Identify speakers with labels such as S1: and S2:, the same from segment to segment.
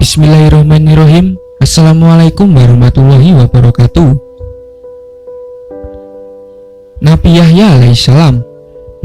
S1: Bismillahirrahmanirrahim. Assalamualaikum warahmatullahi wabarakatuh. Nabi Yahya alaihissalam.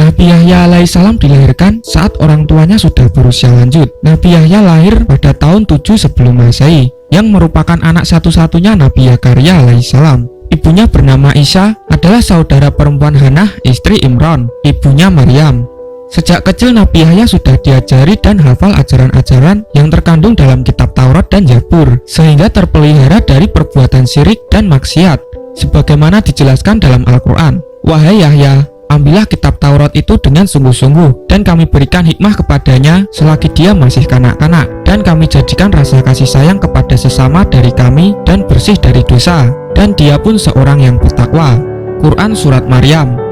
S1: Nabi Yahya alaihissalam dilahirkan saat orang tuanya sudah berusia lanjut. Nabi Yahya lahir pada tahun 7 sebelum Masehi, yang merupakan anak satu-satunya Nabi Zakaria alaihissalam. Ibunya bernama Isa, adalah saudara perempuan Hannah, istri Imran, ibunya Maryam. Sejak kecil Nabi Yahya sudah diajari dan hafal ajaran-ajaran yang terkandung dalam kitab Taurat dan Zabur, sehingga terpelihara dari perbuatan syirik dan maksiat, sebagaimana dijelaskan dalam Al-Quran. Wahai Yahya, ambillah kitab Taurat itu dengan sungguh-sungguh, dan kami berikan hikmah kepadanya selagi dia masih kanak-kanak, dan kami jadikan rasa kasih sayang kepada sesama dari kami dan bersih dari dosa, dan dia pun seorang yang bertakwa. Quran Surat Maryam.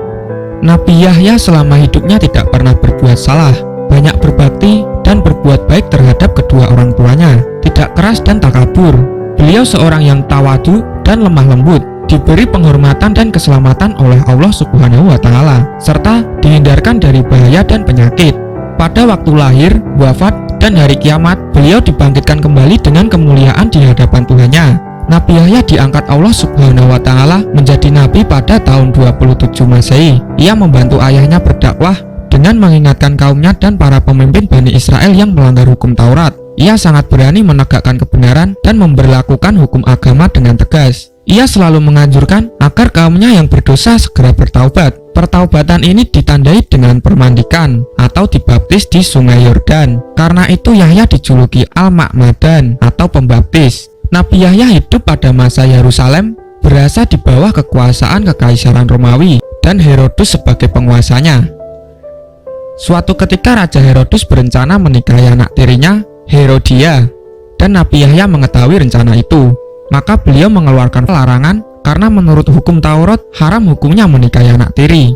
S1: Nabi Yahya selama hidupnya tidak pernah berbuat salah, banyak berbakti dan berbuat baik terhadap kedua orang tuanya, tidak keras dan takabur. Beliau seorang yang tawadu dan lemah lembut, diberi penghormatan dan keselamatan oleh Allah Subhanahu wa Ta'ala, serta dihindarkan dari bahaya dan penyakit. Pada waktu lahir, wafat, dan hari kiamat, beliau dibangkitkan kembali dengan kemuliaan di hadapan Tuhannya. Nabi Yahya diangkat Allah Subhanahu wa Ta'ala menjadi nabi pada tahun 27 Masehi. Ia membantu ayahnya berdakwah dengan mengingatkan kaumnya dan para pemimpin Bani Israel yang melanggar hukum Taurat. Ia sangat berani menegakkan kebenaran dan memberlakukan hukum agama dengan tegas. Ia selalu menganjurkan agar kaumnya yang berdosa segera bertaubat. Pertaubatan ini ditandai dengan permandikan atau dibaptis di Sungai Yordan. Karena itu Yahya dijuluki Al-Ma'madan atau pembaptis. Nabi Yahya hidup pada masa Yerusalem, berasa di bawah kekuasaan Kekaisaran Romawi dan Herodus sebagai penguasanya. Suatu ketika Raja Herodus berencana menikahi anak tirinya, Herodia, dan Nabi Yahya mengetahui rencana itu. Maka beliau mengeluarkan larangan karena menurut hukum Taurat haram hukumnya menikahi anak tiri.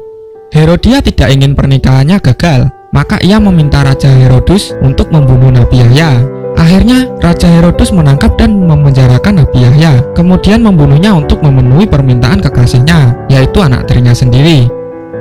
S1: Herodia tidak ingin pernikahannya gagal, maka ia meminta Raja Herodus untuk membunuh Nabi Yahya. Akhirnya Raja Herodus menangkap dan memenjarakan Nabi Yahya, kemudian membunuhnya untuk memenuhi permintaan kekasihnya, yaitu anak tirinya sendiri.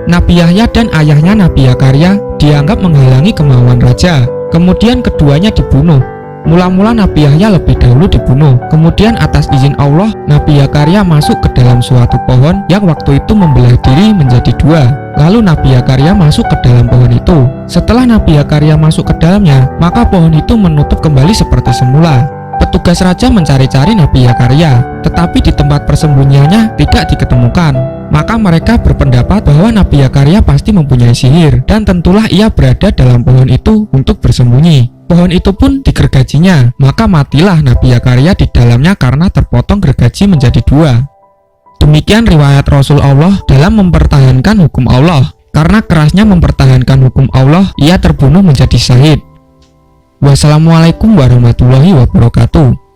S1: Nabi Yahya dan ayahnya Nabi Zakaria dianggap menghalangi kemauan raja, kemudian keduanya dibunuh. Mula-mula Nabi Yahya lebih dahulu dibunuh, kemudian atas izin Allah, Nabi Zakaria masuk ke dalam suatu pohon yang waktu itu membelah diri menjadi dua. Lalu Nabi Zakaria masuk ke dalam pohon itu. Setelah Nabi Zakaria masuk ke dalamnya, maka pohon itu menutup kembali seperti semula. Petugas raja mencari-cari Nabi Zakaria, tetapi di tempat persembunyiannya tidak diketemukan. Maka mereka berpendapat bahwa Nabi Zakaria pasti mempunyai sihir, dan tentulah ia berada dalam pohon itu untuk bersembunyi. Pohon itu pun digergajinya, maka matilah Nabi Zakaria di dalamnya karena terpotong gergaji menjadi dua. Demikian riwayat Rasul Allah dalam mempertahankan hukum Allah. Karena kerasnya mempertahankan hukum Allah, ia terbunuh menjadi syahid. Wassalamualaikum warahmatullahi wabarakatuh.